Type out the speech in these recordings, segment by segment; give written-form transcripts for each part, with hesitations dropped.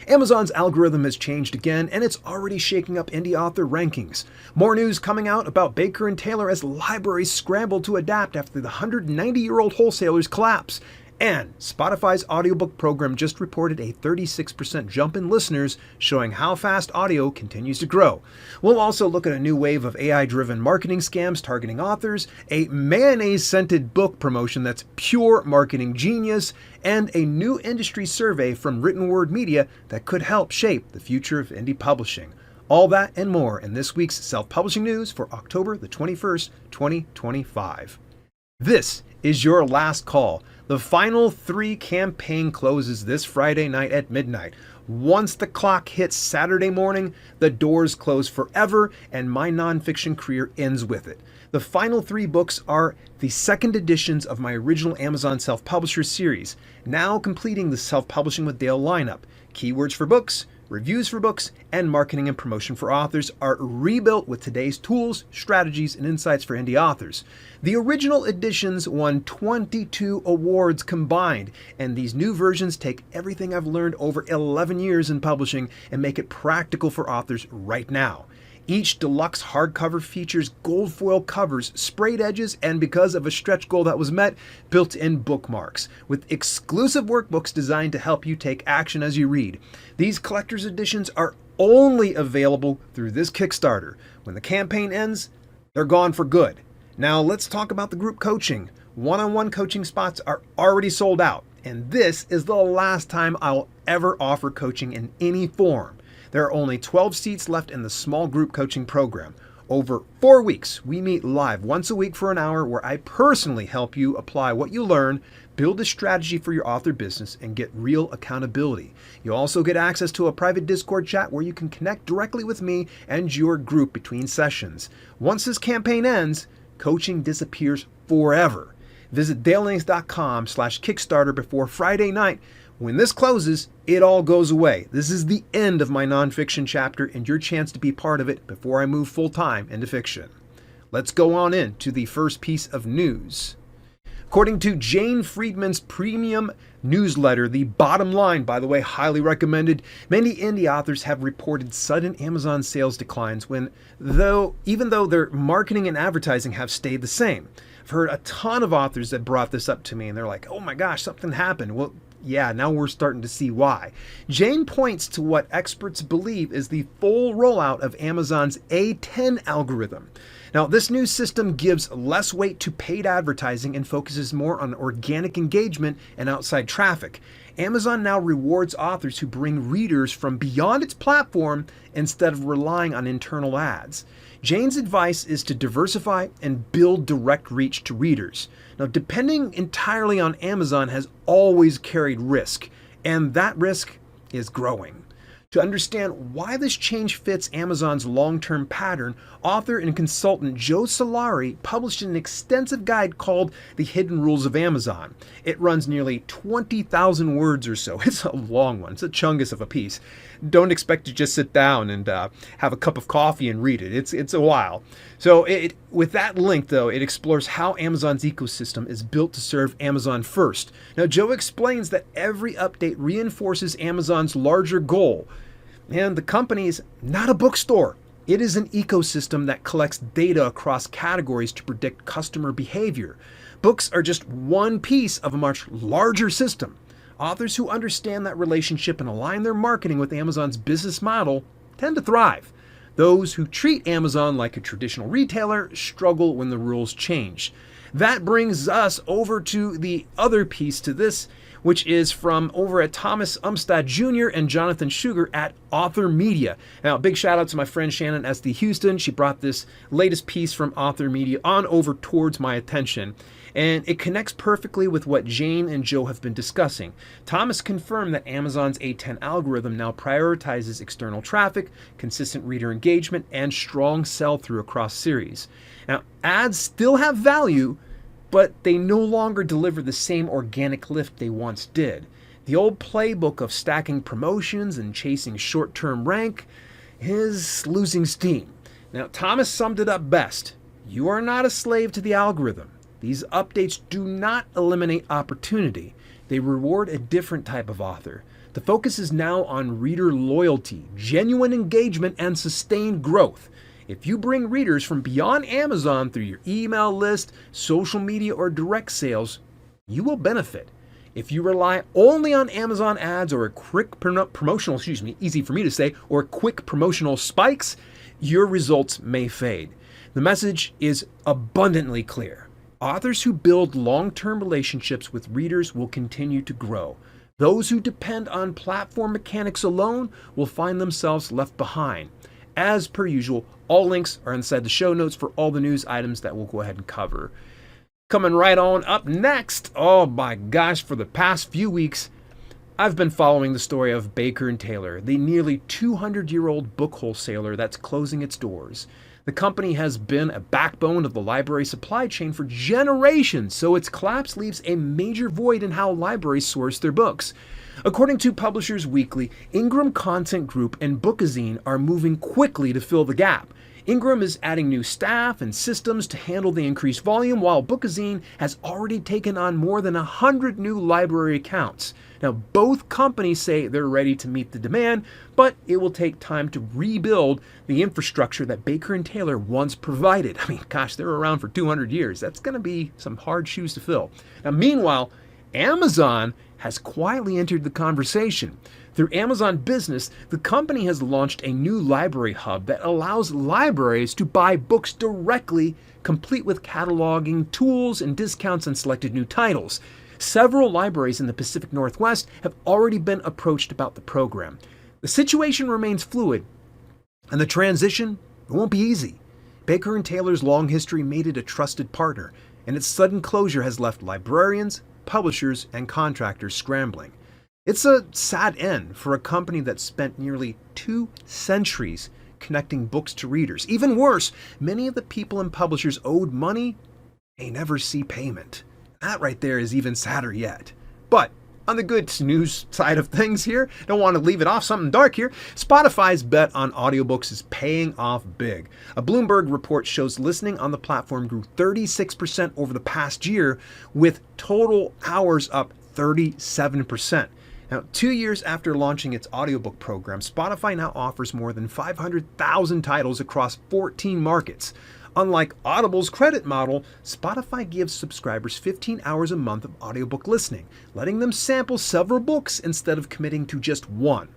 Amazon's algorithm has changed again, and it's already shaking up indie author rankings. More news coming out about Baker and Taylor as libraries scramble to adapt after the 190-year-old wholesalers collapse. And Spotify's audiobook program just reported a 36% jump in listeners, showing how fast audio continues to grow. We'll also look at a new wave of AI-driven marketing scams targeting authors, a mayonnaise-scented book promotion that's pure marketing genius, and a new industry survey from Written Word Media that could help shape the future of indie publishing. All that and more in this week's self-publishing news for October the 21st, 2025. This is your last call. The final 3 campaign closes this Friday night at midnight. Once the clock hits Saturday morning, the doors close forever and my nonfiction career ends with it. The final 3 books are the second editions of my original Amazon Self-Publisher series, now completing the Self-Publishing with Dale lineup. Keywords for books, reviews for books, and marketing and promotion for authors are rebuilt with today's tools, strategies, and insights for indie authors. The original editions won 22 awards combined, and these new versions take everything I've learned over 11 years in publishing and make it practical for authors right now. Each deluxe hardcover features gold foil covers, sprayed edges, and because of a stretch goal that was met, built-in bookmarks, with exclusive workbooks designed to help you take action as you read. These collector's editions are only available through this Kickstarter. When the campaign ends, they're gone for good. Now let's talk about the group coaching. One-on-one coaching spots are already sold out, and this is the last time I'll ever offer coaching in any form. There are only 12 seats left in the small group coaching program. Over 4 weeks, we meet live once a week for an hour where I personally help you apply what you learn, build a strategy for your author business, and get real accountability. You also get access to a private Discord chat where you can connect directly with me and your group between sessions. Once this campaign ends, coaching disappears forever. Visit dalelinks.com/Kickstarter before Friday night. When this closes, it all goes away. This is the end of my nonfiction chapter and your chance to be part of it before I move full-time into fiction. Let's go on in to the first piece of news. According to Jane Friedman's premium newsletter, The Bottom Line, by the way, highly recommended, many indie authors have reported sudden Amazon sales declines even though their marketing and advertising have stayed the same. I've heard a ton of authors that brought this up to me and they're like, oh my gosh, something happened. Well, yeah, now we're starting to see why. Jane points to what experts believe is the full rollout of Amazon's A10 algorithm. Now, this new system gives less weight to paid advertising and focuses more on organic engagement and outside traffic. Amazon now rewards authors who bring readers from beyond its platform instead of relying on internal ads. Jane's advice is to diversify and build direct reach to readers. Now, depending entirely on Amazon has always carried risk, and that risk is growing. To understand why this change fits Amazon's long-term pattern, author and consultant Joe Solari published an extensive guide called The Hidden Rules of Amazon. It runs nearly 20,000 words or so. It's a long one. It's a chungus of a piece. Don't expect to just sit down and have a cup of coffee and read it. It's a while. So with that link, though, it explores how Amazon's ecosystem is built to serve Amazon first. Now, Joe explains that every update reinforces Amazon's larger goal. And the company is not a bookstore. It is an ecosystem that collects data across categories to predict customer behavior. Books are just one piece of a much larger system. Authors who understand that relationship and align their marketing with Amazon's business model tend to thrive. Those who treat Amazon like a traditional retailer struggle when the rules change. That brings us over to the other piece to this, which is from over at Thomas Umstad Jr. and Jonathan Sugar at Author Media. Now, big shout out to my friend Shannon S.D. Houston. She brought this latest piece from Author Media on over towards my attention. And it connects perfectly with what Jane and Joe have been discussing. Thomas confirmed that Amazon's A10 algorithm now prioritizes external traffic, consistent reader engagement, and strong sell-through across series. Now, ads still have value, but they no longer deliver the same organic lift they once did. The old playbook of stacking promotions and chasing short-term rank is losing steam. Now, Thomas summed it up best. You are not a slave to the algorithm. These updates do not eliminate opportunity. They reward a different type of author, The focus is now on reader loyalty, genuine engagement, and sustained growth. If you bring readers from beyond Amazon through your email list, social media, or direct sales, you will benefit. If you rely only on Amazon ads or a quick promotional, easy for me to say, or quick promotional spikes, your results may fade. The message is abundantly clear. Authors who build long-term relationships with readers will continue to grow. Those who depend on platform mechanics alone will find themselves left behind. As per usual, all links are inside the show notes for all the news items that we'll go ahead and cover. Coming right on up next, oh my gosh, for the past few weeks, I've been following the story of Baker & Taylor, the nearly 200-year-old book wholesaler that's closing its doors. The company has been a backbone of the library supply chain for generations, so its collapse leaves a major void in how libraries source their books. According to Publishers Weekly, Ingram Content Group and Bookazine are moving quickly to fill the gap. Ingram is adding new staff and systems to handle the increased volume, while Bookazine has already taken on more than 100 new library accounts. Now, both companies say they're ready to meet the demand, but it will take time to rebuild the infrastructure that Baker & Taylor once provided. I mean, gosh, they were around for 200 years. That's going to be some hard shoes to fill. Now, meanwhile, Amazon has quietly entered the conversation. Through Amazon Business, the company has launched a new library hub that allows libraries to buy books directly, complete with cataloging tools and discounts on selected new titles. Several libraries in the Pacific Northwest have already been approached about the program. The situation remains fluid, and the transition won't be easy. Baker & Taylor's long history made it a trusted partner, and its sudden closure has left librarians, publishers, and contractors scrambling. It's a sad end for a company that spent nearly 2 centuries connecting books to readers. Even worse, many of the people and publishers owed money may never see payment. That right there is even sadder yet. But on the good news side of things here, don't want to leave it off something dark here, Spotify's bet on audiobooks is paying off big. A Bloomberg report shows listening on the platform grew 36% over the past year, with total hours up 37%. Now, 2 years after launching its audiobook program, Spotify now offers more than 500,000 titles across 14 markets. Unlike Audible's credit model, Spotify gives subscribers 15 hours a month of audiobook listening, letting them sample several books instead of committing to just one.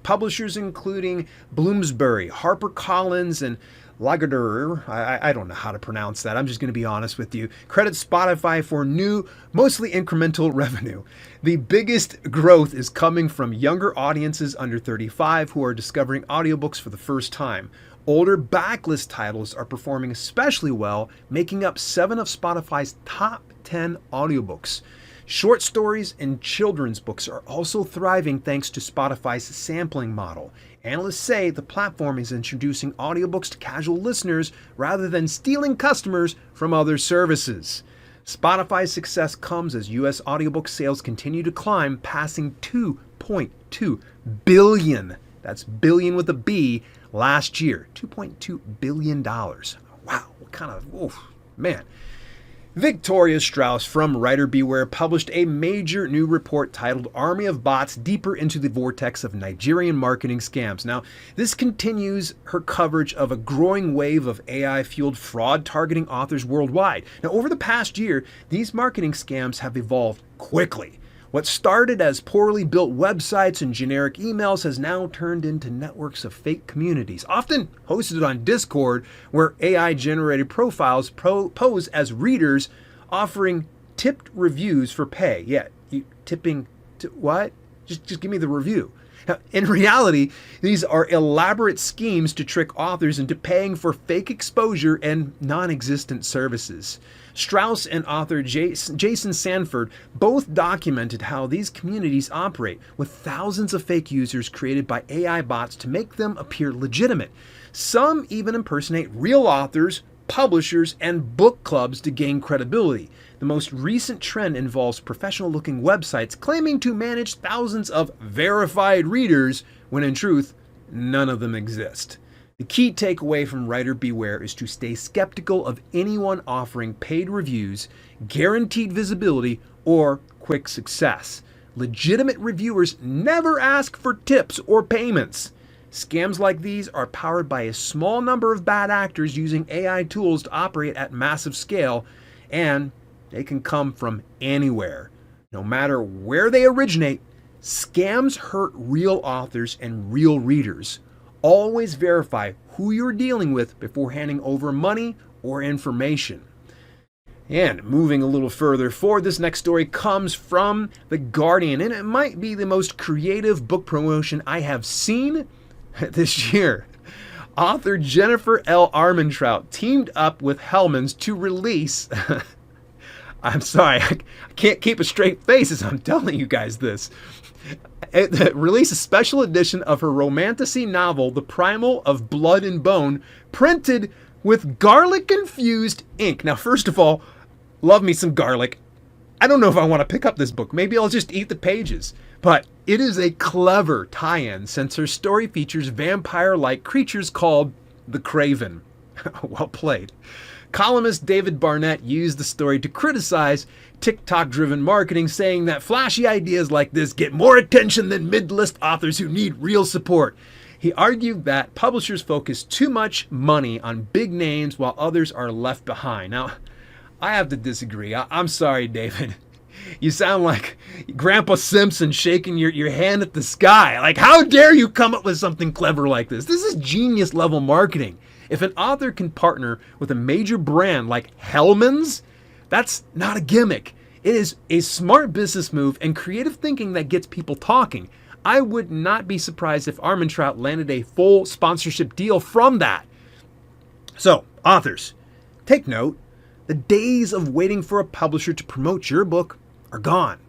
Publishers including Bloomsbury, HarperCollins, and Lagardère, I don't know how to pronounce that, I'm just going to be honest with you, credit Spotify for new, mostly incremental revenue. The biggest growth is coming from younger audiences under 35 who are discovering audiobooks for the first time. Older backlist titles are performing especially well, making up 7 of Spotify's top 10 audiobooks. Short stories and children's books are also thriving thanks to Spotify's sampling model. Analysts say the platform is introducing audiobooks to casual listeners rather than stealing customers from other services. Spotify's success comes as U.S. audiobook sales continue to climb, passing 2.2 billion, that's billion with a B, last year. $2.2 billion. Wow, what kind of, man. Victoria Strauss from Writer Beware published a major new report titled Army of Bots Deeper into the Vortex of Nigerian Marketing Scams. Now, this continues her coverage of a growing wave of AI-fueled fraud targeting authors worldwide. Now, over the past year, these marketing scams have evolved quickly. What started as poorly built websites and generic emails has now turned into networks of fake communities, often hosted on Discord, where AI-generated profiles pose as readers, offering tipped reviews for pay. Yeah, you tipping to what? Just give me the review. Now, in reality, these are elaborate schemes to trick authors into paying for fake exposure and non-existent services. Strauss and author Jason Sanford both documented how these communities operate, with thousands of fake users created by AI bots to make them appear legitimate. Some even impersonate real authors, publishers, and book clubs to gain credibility. The most recent trend involves professional-looking websites claiming to manage thousands of verified readers, when in truth, none of them exist. The key takeaway from Writer Beware is to stay skeptical of anyone offering paid reviews, guaranteed visibility, or quick success. Legitimate reviewers never ask for tips or payments. Scams like these are powered by a small number of bad actors using AI tools to operate at massive scale, and they can come from anywhere. No matter where they originate, scams hurt real authors and real readers. Always verify who you're dealing with before handing over money or information. And moving a little further forward, this next story comes from The Guardian, and it might be the most creative book promotion I have seen this year. Author Jennifer L. Armentrout teamed up with Hellmann's to release I'm sorry, I can't keep a straight face as I'm telling you guys this. Release a special edition of her romantasy novel, The Primal of Blood and Bone, printed with garlic-infused ink. Now, first of all, love me some garlic. I don't know if I want to pick up this book. Maybe I'll just eat the pages. But it is a clever tie-in since her story features vampire-like creatures called the Craven. Well played. Columnist David Barnett used the story to criticize TikTok-driven marketing, saying that flashy ideas like this get more attention than mid-list authors who need real support. He argued that publishers focus too much money on big names while others are left behind. Now, I have to disagree. I'm sorry, David. You sound like Grandpa Simpson shaking your hand at the sky. Like, how dare you come up with something clever like this? This is genius level marketing. If an author can partner with a major brand like Hellmann's, that's not a gimmick. It is a smart business move and creative thinking that gets people talking. I would not be surprised if Armentrout landed a full sponsorship deal from that. So, authors, take note. The days of waiting for a publisher to promote your book are gone.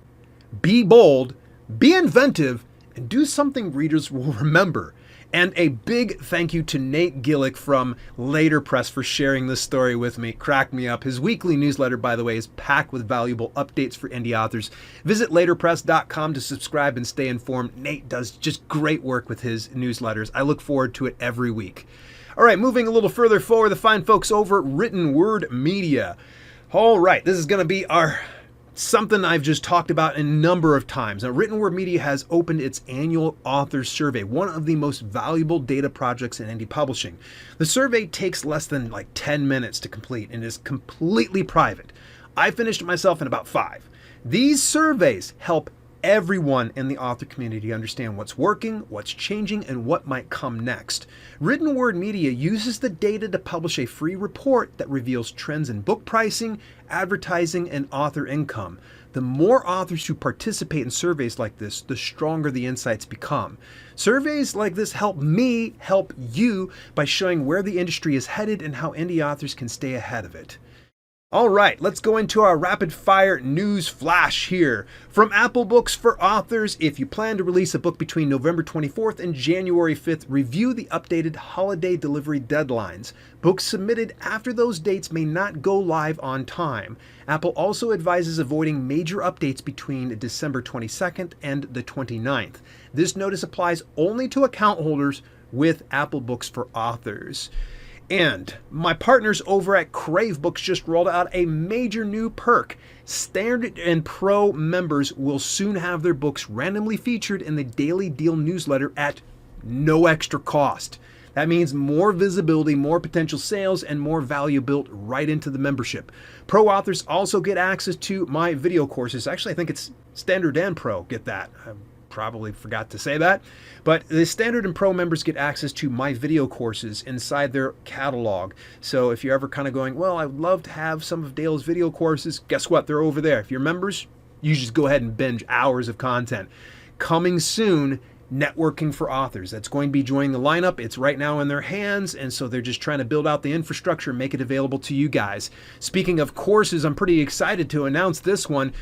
Be bold, be inventive, and do something readers will remember. And a big thank you to Nate Gillick from Laterpress for sharing this story with me. Cracked me up. His weekly newsletter, by the way, is packed with valuable updates for indie authors. Visit laterpress.com to subscribe and stay informed. Nate does just great work with his newsletters. I look forward to it every week. All right, moving a little further forward, the fine folks over at Written Word Media. All right, this is going to be something I've just talked about a number of times. Now, Written Word Media has opened its annual author survey, one of the most valuable data projects in indie publishing. The survey takes less than 10 minutes to complete and is completely private. I finished it myself in about 5. These surveys help everyone in the author community understand what's working, what's changing, and what might come next. Written Word Media uses the data to publish a free report that reveals trends in book pricing, advertising, and author income. The more authors who participate in surveys like this, the stronger the insights become. Surveys like this help me help you by showing where the industry is headed and how indie authors can stay ahead of it. All right, let's go into our rapid fire news flash here. From Apple Books for Authors, if you plan to release a book between November 24th and January 5th, review the updated holiday delivery deadlines. Books submitted after those dates may not go live on time. Apple also advises avoiding major updates between December 22nd and the 29th. This notice applies only to account holders with Apple Books for Authors. And my partners over at CraveBooks just rolled out a major new perk. Standard and Pro members will soon have their books randomly featured in the Daily Deal newsletter at no extra cost. That means more visibility, more potential sales, and more value built right into the membership. Pro authors also get access to my video courses. Actually, I think it's Standard and Pro get that. Probably forgot to say that, but the Standard and Pro members get access to my video courses inside their catalog. So if you're ever kind of going, well, I would love to have some of Dale's video courses, guess what? They're over there. If you're members, you just go ahead and binge hours of content. Coming soon, Networking for Authors. That's going to be joining the lineup. It's right now in their hands, and so they're just trying to build out the infrastructure and make it available to you guys. Speaking of courses, I'm pretty excited to announce this one.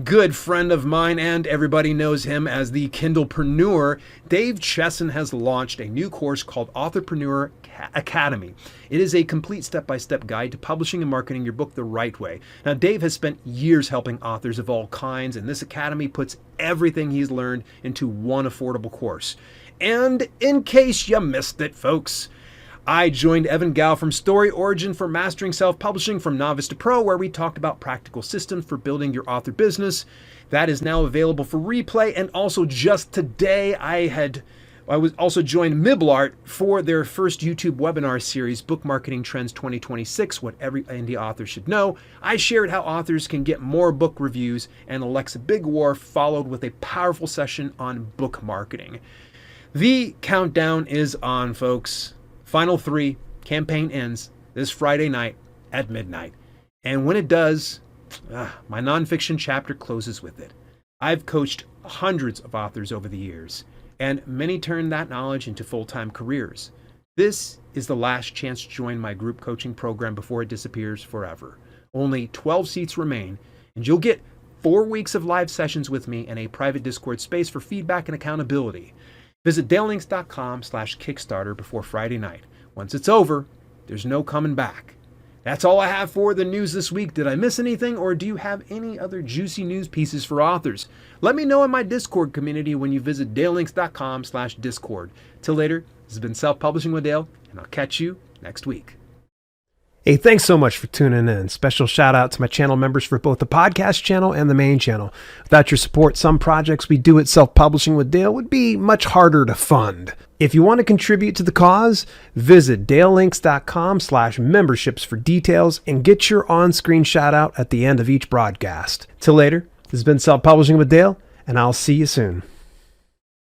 Good friend of mine, and everybody knows him as the Kindlepreneur, Dave Chesson has launched a new course called Authorpreneur Academy. It is a complete step-by-step guide to publishing and marketing your book the right way. Now, Dave has spent years helping authors of all kinds, and this academy puts everything he's learned into one affordable course. And in case you missed it, folks, I joined Evan Gao from StoryOrigin for Mastering Self-Publishing from Novice to Pro, where we talked about practical systems for building your author business. That is now available for replay. And also just today, I was also joined Miblart for their first YouTube webinar series, Book Marketing Trends 2026, What Every Indie Author Should Know. I shared how authors can get more book reviews, and Alexa Big War followed with a powerful session on book marketing. The countdown is on, folks. Final 3, campaign ends this Friday night at midnight. And when it does, my nonfiction chapter closes with it. I've coached hundreds of authors over the years, and many turned that knowledge into full-time careers. This is the last chance to join my group coaching program before it disappears forever. Only 12 seats remain, and you'll get 4 weeks of live sessions with me and a private Discord space for feedback and accountability. Visit dalelinks.com/Kickstarter before Friday night. Once it's over, there's no coming back. That's all I have for the news this week. Did I miss anything, or do you have any other juicy news pieces for authors? Let me know in my Discord community when you visit dalelinks.com/Discord. Till later, this has been Self-Publishing with Dale, and I'll catch you next week. Hey, thanks so much for tuning in. Special shout out to my channel members for both the podcast channel and the main channel. Without your support, some projects we do at Self-Publishing with Dale would be much harder to fund. If you want to contribute to the cause, visit dalelinks.com/memberships for details and get your on-screen shout out at the end of each broadcast. Till later, this has been Self-Publishing with Dale, and I'll see you soon.